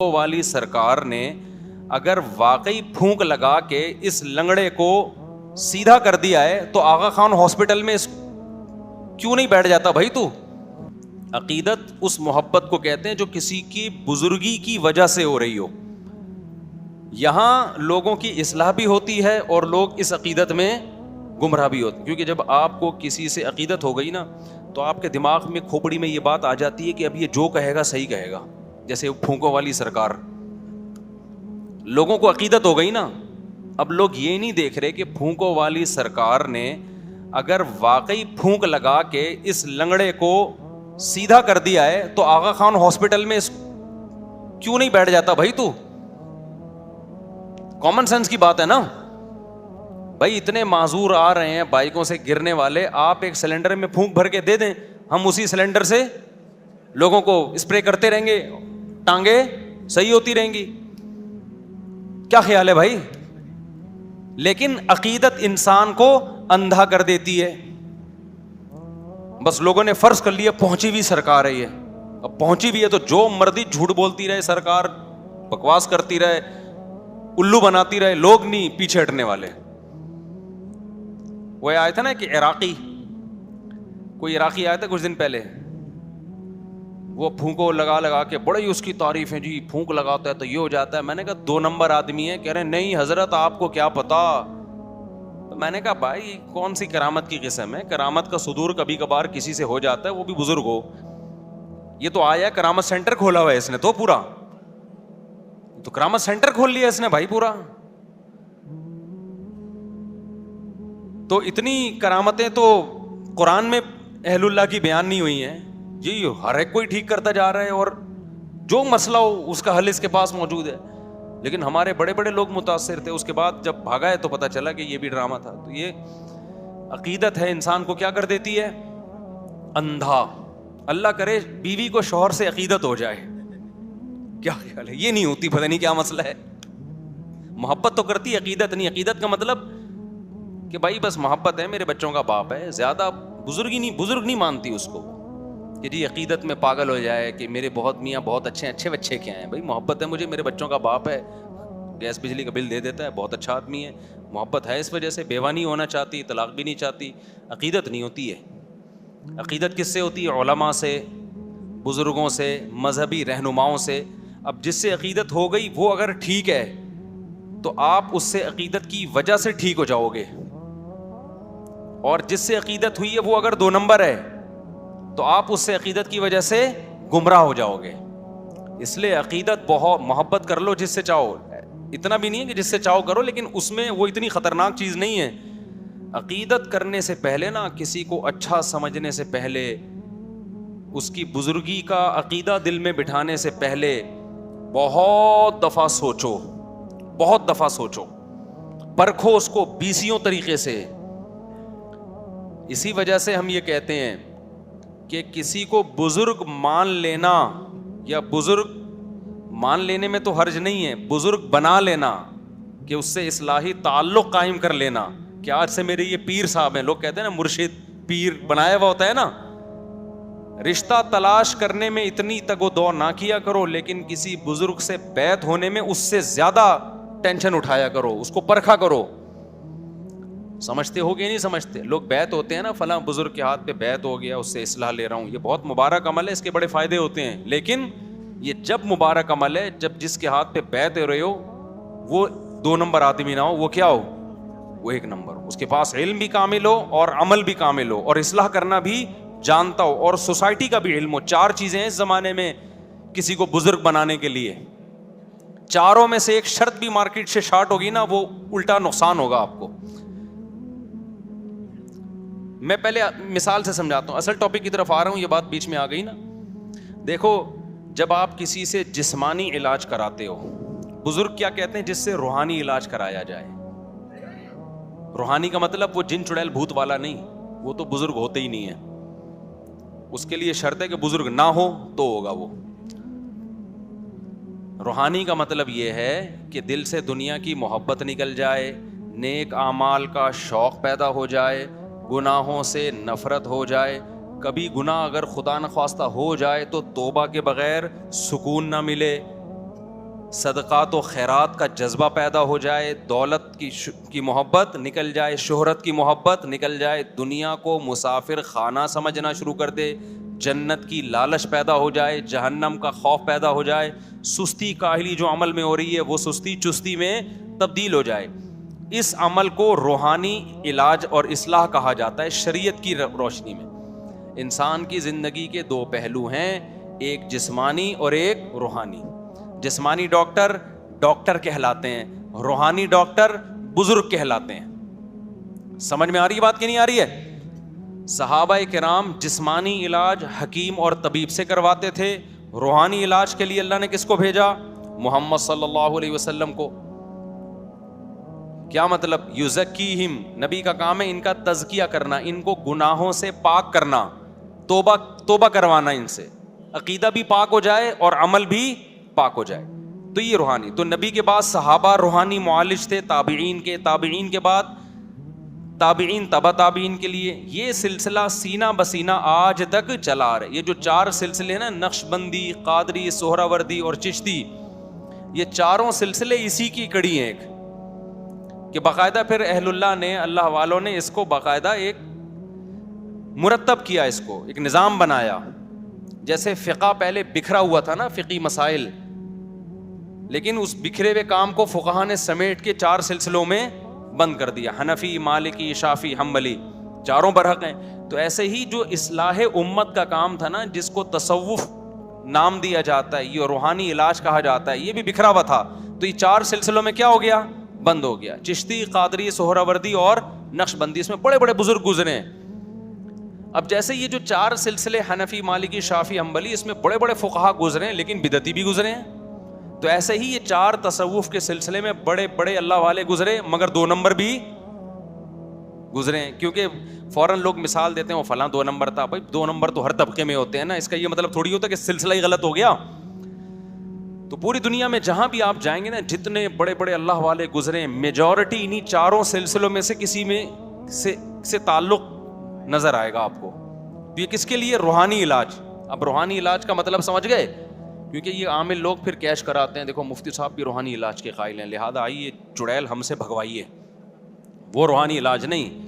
والی سرکار نے اگر واقعی پھونک لگا کے اس لنگڑے کو سیدھا کر دیا ہے تو آغا خان ہاسپٹل میں کیوں نہیں بیٹھ جاتا بھائی تو؟ عقیدت اس محبت کو کہتے ہیں جو کسی کی بزرگی کی وجہ سے ہو رہی ہو. یہاں لوگوں کی اصلاح بھی ہوتی ہے اور لوگ اس عقیدت میں گمراہ بھی ہوتے ہیں, کیونکہ جب آپ کو کسی سے عقیدت ہو گئی نا تو آپ کے دماغ میں کھوپڑی میں یہ بات آ جاتی ہے کہ اب یہ جو کہے گا صحیح کہے گا. جیسے پھونکوں والی سرکار, لوگوں کو عقیدت ہو گئی نا, اب لوگ یہ نہیں دیکھ رہے کہ پھونکوں والی سرکار نے اگر واقعی پھونک لگا کے اس لنگڑے کو سیدھا کر دیا ہے تو آغا خان ہاسپٹل میں کیوں نہیں بیٹھ جاتا بھائی تو؟ کامن سینس کی بات ہے نا بھائی. اتنے معذور آ رہے ہیں بائکوں سے گرنے والے, آپ ایک سلنڈر میں پھونک بھر کے دے دیں, ہم اسی سلنڈر سے لوگوں کو اسپرے کرتے رہیں گے, ٹانگیں صحیح ہوتی رہیں گی. کیا خیال ہے بھائی؟ لیکن عقیدت انسان کو اندھا کر دیتی ہے. بس لوگوں نے فرض کر لیا پہنچی ہوئی سرکار ہے یہ, اب پہنچی ہوئی ہے تو جو مردی جھوٹ بولتی رہے سرکار, بکواس کرتی رہے, الو بناتی رہے, لوگ نہیں پیچھے ہٹنے والے. وہ آیا تھا نا کہ کوئی عراقی آیا تھا کچھ دن پہلے, وہ پھونکو لگا کے بڑے ہی اس کی تعریف ہے, جی پھونک لگاتا ہے تو یہ ہو جاتا ہے. میں نے کہا 2 نمبر آدمی ہے. کہہ رہے نہیں حضرت آپ کو کیا پتا. تو میں نے کہا بھائی کون سی کرامت کی قسم ہے؟ کرامت کا صدور کبھی کبھار کسی سے ہو جاتا ہے, وہ بھی بزرگ ہو. یہ تو آیا کرامت سینٹر کھولا ہوا ہے اس نے تو پورا, تو کرامت سینٹر کھول لیا اس نے بھائی پورا. تو اتنی کرامتیں تو قرآن میں اہل اللہ کی بیان نہیں ہوئی ہیں جی. ہر ایک کوئی ٹھیک کرتا جا رہا ہے اور جو مسئلہ ہو اس کا حل اس کے پاس موجود ہے. لیکن ہمارے بڑے بڑے لوگ متاثر تھے, اس کے بعد جب بھاگا ہے تو پتا چلا کہ یہ بھی ڈرامہ تھا. تو یہ عقیدت ہے انسان کو کیا کر دیتی ہے؟ اندھا. اللہ کرے بیوی کو شوہر سے عقیدت ہو جائے, کیا خیال ہے؟ یہ نہیں ہوتی, پتہ نہیں کیا مسئلہ ہے. محبت تو کرتی, عقیدت نہیں. عقیدت کا مطلب کہ بھائی بس محبت ہے, میرے بچوں کا باپ ہے, زیادہ بزرگ نہیں مانتی اس کو کہ جی عقیدت میں پاگل ہو جائے کہ میرے بہت میاں بہت اچھے بچے کیا ہیں. بھائی محبت ہے مجھے, میرے بچوں کا باپ ہے, گیس بجلی کا بل دے دیتا ہے, بہت اچھا آدمی ہے. محبت ہے اس وجہ سے, بیوہ نہیں ہونا چاہتی, طلاق بھی نہیں چاہتی. عقیدت نہیں ہوتی ہے. عقیدت کس سے ہوتی ہے؟ علماء سے, بزرگوں سے, مذہبی رہنماؤں سے. اب جس سے عقیدت ہو گئی وہ اگر ٹھیک ہے تو آپ اس سے عقیدت کی وجہ سے ٹھیک ہو جاؤ گے, اور جس سے عقیدت ہوئی ہے وہ اگر 2 نمبر ہے تو آپ اس سے عقیدت کی وجہ سے گمراہ ہو جاؤ گے. اس لیے عقیدت بہت محبت کر لو جس سے چاہو, اتنا بھی نہیں ہے کہ جس سے چاہو کرو, لیکن اس میں وہ اتنی خطرناک چیز نہیں ہے. عقیدت کرنے سے پہلے نا, کسی کو اچھا سمجھنے سے پہلے, اس کی بزرگی کا عقیدہ دل میں بٹھانے سے پہلے بہت دفعہ سوچو, پرکھو اس کو 20 طریقے سے. اسی وجہ سے ہم یہ کہتے ہیں کہ کسی کو بزرگ مان لینا, یا بزرگ مان لینے میں تو حرج نہیں ہے, بزرگ بنا لینا کہ اس سے اصلاحی تعلق قائم کر لینا کہ آج سے میرے یہ پیر صاحب ہیں. لوگ کہتے ہیں نا مرشد پیر بنایا ہوا ہوتا ہے نا. رشتہ تلاش کرنے میں اتنی تگ و دو نہ کیا کرو, لیکن کسی بزرگ سے بیعت ہونے میں اس سے زیادہ ٹینشن اٹھایا کرو, اس کو پرکھا کرو. سمجھتے ہو گے نہیں سمجھتے؟ لوگ بیعت ہوتے ہیں نا, فلاں بزرگ کے ہاتھ پہ بیعت ہو گیا, اس سے اصلاح لے رہا ہوں, یہ بہت مبارک عمل ہے, اس کے بڑے فائدے ہوتے ہیں. لیکن یہ جب مبارک عمل ہے جب جس کے ہاتھ پہ بیعت ہو رہے ہو وہ 2 نمبر آدمی نہ ہو, وہ کیا ہو؟ وہ 1 نمبر ہو. اس کے پاس علم بھی کامل ہو اور عمل بھی کامل ہو اور اصلاح کرنا بھی جانتا ہو اور سوسائٹی کا بھی علم ہو. 4 چیزیں ہیں اس زمانے میں کسی کو بزرگ بنانے کے لیے. 4 میں سے ایک شرط بھی مارکیٹ سے شارٹ ہوگی نا, وہ الٹا نقصان ہوگا آپ کو. میں پہلے مثال سے سمجھاتا ہوں, اصل ٹاپک کی طرف آ رہا ہوں, یہ بات بیچ میں آ گئی نا. دیکھو جب آپ کسی سے جسمانی علاج کراتے ہو, بزرگ کیا کہتے ہیں؟ جس سے روحانی علاج کرایا جائے. روحانی کا مطلب وہ جن چڑیل بھوت والا نہیں, وہ تو بزرگ ہوتے ہی نہیں ہے. اس کے لیے شرط ہے کہ بزرگ نہ ہو تو ہوگا وہ. روحانی کا مطلب یہ ہے کہ دل سے دنیا کی محبت نکل جائے, نیک اعمال کا شوق پیدا ہو جائے, گناہوں سے نفرت ہو جائے. کبھی گناہ اگر خدا نخواستہ ہو جائے تو توبہ کے بغیر سکون نہ ملے, صدقات و خیرات کا جذبہ پیدا ہو جائے, دولت کی محبت نکل جائے, شہرت کی محبت نکل جائے, دنیا کو مسافر خانہ سمجھنا شروع کر دے, جنت کی لالچ پیدا ہو جائے, جہنم کا خوف پیدا ہو جائے, سستی کاہلی جو عمل میں ہو رہی ہے وہ سستی چستی میں تبدیل ہو جائے. اس عمل کو روحانی علاج اور اصلاح کہا جاتا ہے شریعت کی روشنی میں. انسان کی زندگی کے دو پہلو ہیں, ایک جسمانی اور ایک روحانی. جسمانی ڈاکٹر ڈاکٹر کہلاتے ہیں, روحانی ڈاکٹر بزرگ کہلاتے ہیں. سمجھ میں آ رہی ہے بات کہ نہیں آ رہی ہے؟ صحابہ کرام جسمانی علاج حکیم اور طبیب سے کرواتے تھے, روحانی علاج کے لیے اللہ نے کس کو بھیجا؟ محمد صلی اللہ علیہ وسلم کو. کیا مطلب؟ یزکیہم, نبی کا کام ہے ان کا تزکیہ کرنا, ان کو گناہوں سے پاک کرنا, توبہ کروانا ان سے, عقیدہ بھی پاک ہو جائے اور عمل بھی پاک ہو جائے. تو یہ روحانی. تو نبی کے بعد صحابہ روحانی معالج تھے, تابعین کے, تابعین کے بعد تابعین, تبع تابعین کے لیے. یہ سلسلہ سینہ بسینہ آج تک چلا آ رہا ہے. یہ جو 4 سلسلے ہیں نا, نقش بندی, قادری, سہراوردی اور چشتی, یہ چاروں سلسلے اسی کی کڑی ہیں ایک, کہ باقاعدہ پھر اہل اللہ نے, اللہ والوں نے اس کو باقاعدہ ایک مرتب کیا, اس کو ایک نظام بنایا. جیسے فقہ پہلے بکھرا ہوا تھا نا, فقی مسائل, لیکن اس بکھرے ہوئے کام کو فقہا نے سمیٹ کے 4 سلسلوں میں بند کر دیا. حنفی, مالکی, شافعی, حنبلی, چاروں برحق ہیں. تو ایسے ہی جو اصلاح امت کا کام تھا نا, جس کو تصوف نام دیا جاتا ہے, یہ روحانی علاج کہا جاتا ہے, یہ بھی بکھرا ہوا تھا. تو یہ 4 سلسلوں میں کیا ہو گیا؟ بند ہو گیا. چشتی, قادری, سہراوردی اور نقش بندی, اس میں بڑے بڑے بزرگ گزرے ہیں. اب جیسے یہ جو 4 سلسلے حنفی, مالکی, شافعی, حنبلی, اس میں بڑے بڑے فقہا گزرے ہیں لیکن بدعتی بھی گزرے ہیں. تو ایسے ہی یہ 4 تصوف کے سلسلے میں بڑے بڑے اللہ والے گزرے, مگر 2 نمبر بھی گزرے ہیں. کیونکہ فوراً لوگ مثال دیتے ہیں وہ فلاں 2 نمبر تھا. بھائی 2 نمبر تو ہر طبقے میں ہوتے ہیں نا, اس کا یہ مطلب تھوڑی ہوتا کہ سلسلہ ہی غلط ہو گیا. تو پوری دنیا میں جہاں بھی آپ جائیں گے نا, جتنے بڑے بڑے اللہ والے گزرے, میجورٹی انہی 4 سلسلوں میں سے کسی میں سے تعلق نظر آئے گا آپ کو. تو یہ کس کے لیے؟ روحانی علاج. اب روحانی علاج کا مطلب سمجھ گئے؟ کیونکہ یہ عامل لوگ پھر کیش کراتے ہیں, دیکھو مفتی صاحب بھی روحانی علاج کے قائل ہیں, لہذا آئیے چڑیل ہم سے بھگوائیے. وہ روحانی علاج نہیں.